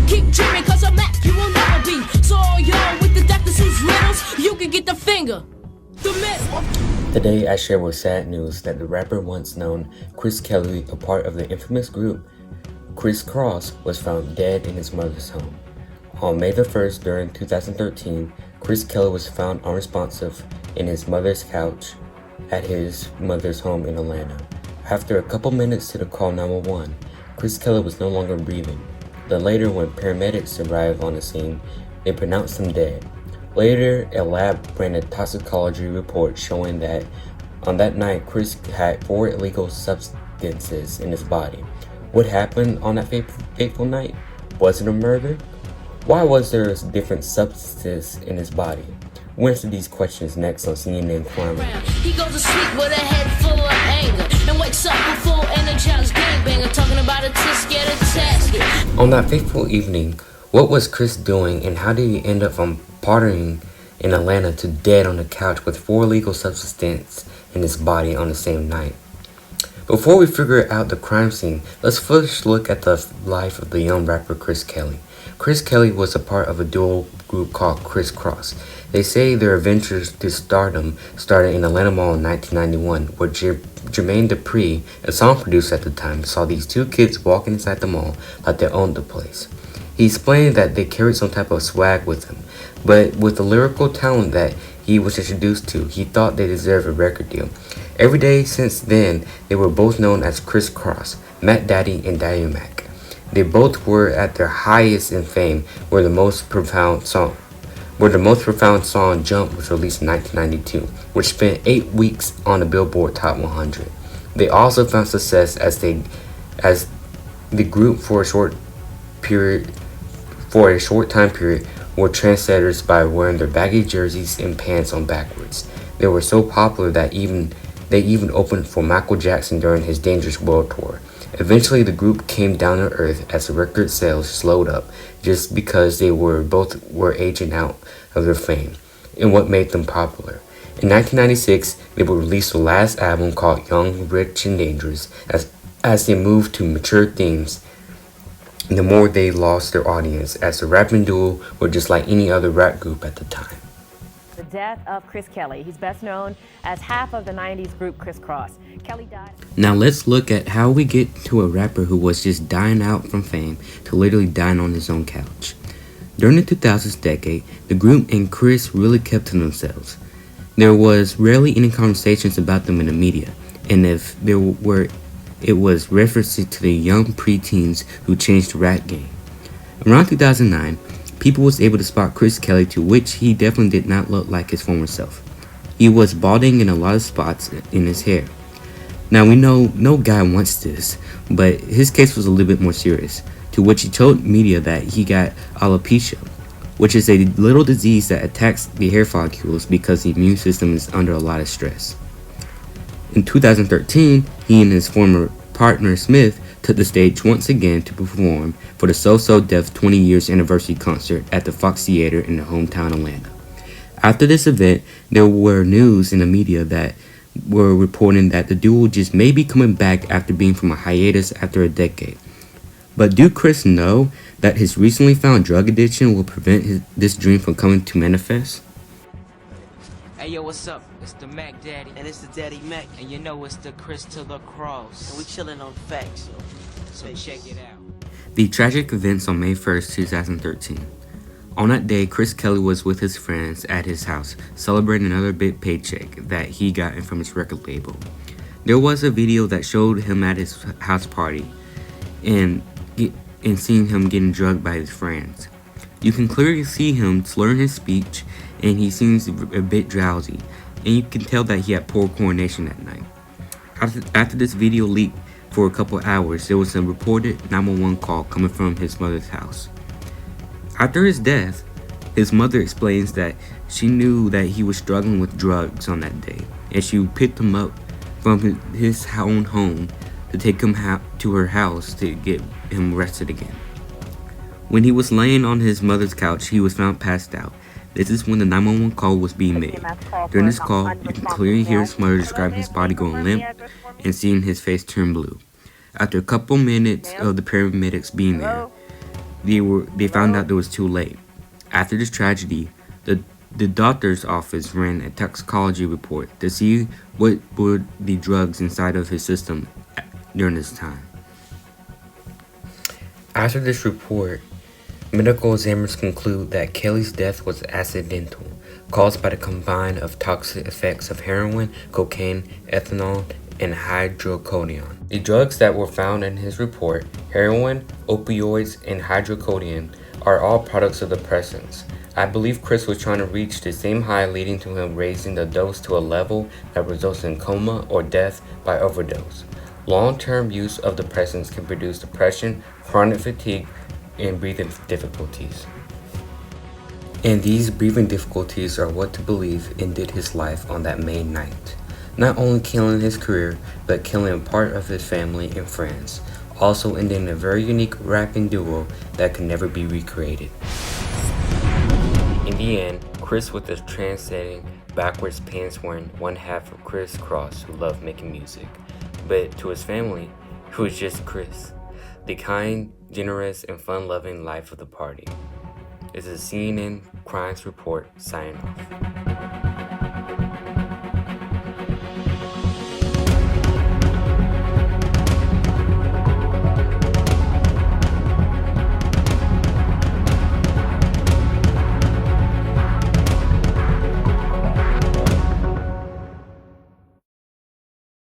Keep dreaming, cause a Mac you will never be. So yo, with the Dr. Seuss riddles, you can get the finger, the middle. Today I share with sad news that the rapper once known Kriss Kelly, a part of the infamous group Kross, was found dead in his mother's home. On May the 1st, during 2013, Kriss Kelly was found unresponsive in his mother's couch at his mother's home in Atlanta. After a couple minutes to the call 911, Kriss Kelly was no longer breathing. Then later, when paramedics arrived on the scene, they pronounced him dead. Later, a lab ran a toxicology report showing that on that night, Kriss had 4 illegal substances in his body. What happened on that fateful night? Was it a murder? Why was there different substances in his body? We'll answer these questions next on CNN Crime. He goes to sleep with a head full of anger and wakes up with full energized gangbanger talking about a tisk get a tasket. On that fateful evening, what was Kriss doing and how did he end up from partying in Atlanta to dead on the couch with 4 illegal substances in his body on the same night? Before we figure out the crime scene, let's first look at the life of the young rapper Kriss Kelly. Kriss Kelly was a part of a duo group called Kross. They say their adventures to stardom started in Atlanta Mall in 1991, where Jermaine Dupri, a song producer at the time, saw these 2 kids walking inside the mall like they owned the place. He explained that they carried some type of swag with them, but with the lyrical talent that he was introduced to, he thought they deserved a record deal. Every day since then, they were both known as Kross, Mac Daddy and Daddy Mac. They both were at their highest in fame, where the most profound song Jump was released in 1992, which spent 8 weeks on the Billboard Top 100. They also found success as the group for a short time period were trendsetters by wearing their baggy jerseys and pants on backwards. They were so popular that they even opened for Michael Jackson during his Dangerous World Tour. Eventually, the group came down to earth as the record sales slowed up, just because they both were aging out of their fame and what made them popular. In 1996, they would release the last album called Young, Rich, and Dangerous. As they moved to mature themes, the more they lost their audience, as the rapping duo were just like any other rap group at the time. The death of Kriss Kelly. He's best known as half of the 90s group Kross. Kelly died. Now let's look at how we get to a rapper who was just dying out from fame to literally dying on his own couch. During the 2000s decade, the group and Kriss really kept to themselves. There was rarely any conversations about them in the media, and if there were, it was references to the young preteens who changed the rap game. Around 2009, people was able to spot Kriss Kelly, to which he definitely did not look like his former self. He was balding in a lot of spots in his hair. Now we know no guy wants this, but his case was a little bit more serious, to which he told media that he got alopecia, which is a little disease that attacks the hair follicles because the immune system is under a lot of stress. In 2013, he and his former partner Smith took the stage once again to perform for the So Def 20 years anniversary concert at the Fox Theater in their hometown Atlanta. After this event, there were news in the media that were reporting that the duo just may be coming back after being from a hiatus after a decade. But do Kriss know that his recently found drug addiction will prevent this dream from coming to manifest? Hey yo, what's up? It's the Mac Daddy. And it's the Daddy Mac. And you know it's the Kriss to the Kross. And we chilling on facts, yo. So check it out. The tragic events on May 1st, 2013. On that day, Kriss Kelly was with his friends at his house, celebrating another big paycheck that he got from his record label. There was a video that showed him at his house party, and and seeing him getting drugged by his friends. You can clearly see him slurring his speech, and he seems a bit drowsy, and you can tell that he had poor coordination that night. After this video leaked for a couple hours, there was a reported 911 call coming from his mother's house. After his death, his mother explains that she knew that he was struggling with drugs on that day, and she picked him up from his own home to take him to her house to get him arrested again. When he was laying on his mother's couch, he was found passed out. This is when the 911 call was being made. During this call, you can clearly hear his mother describing his body going limp and seeing his face turn blue. After a couple minutes of the paramedics being there, they found out it was too late. After this tragedy, the doctor's office ran a toxicology report to see what were the drugs inside of his system during this time. After this report, medical examiners conclude that Kelly's death was accidental, caused by the combine of toxic effects of heroin, cocaine, ethanol, and hydrocodone. The drugs that were found in his report, heroin, opioids, and hydrocodone, are all products of depressants. I believe Kriss was trying to reach the same high, leading to him raising the dose to a level that results in coma or death by overdose. Long-term use of depressants can produce depression, chronic fatigue, and breathing difficulties. And these breathing difficulties are what to believe ended his life on that May night. Not only killing his career, but killing a part of his family and friends. Also ending a very unique rapping duo that can never be recreated. In the end, Kriss was the trendsetting, backwards pants wearing one half of Kross who loved making music. But to his family, he was just Kriss, the kind, generous, and fun-loving life of the party. This is CNN Crimes Report signing off.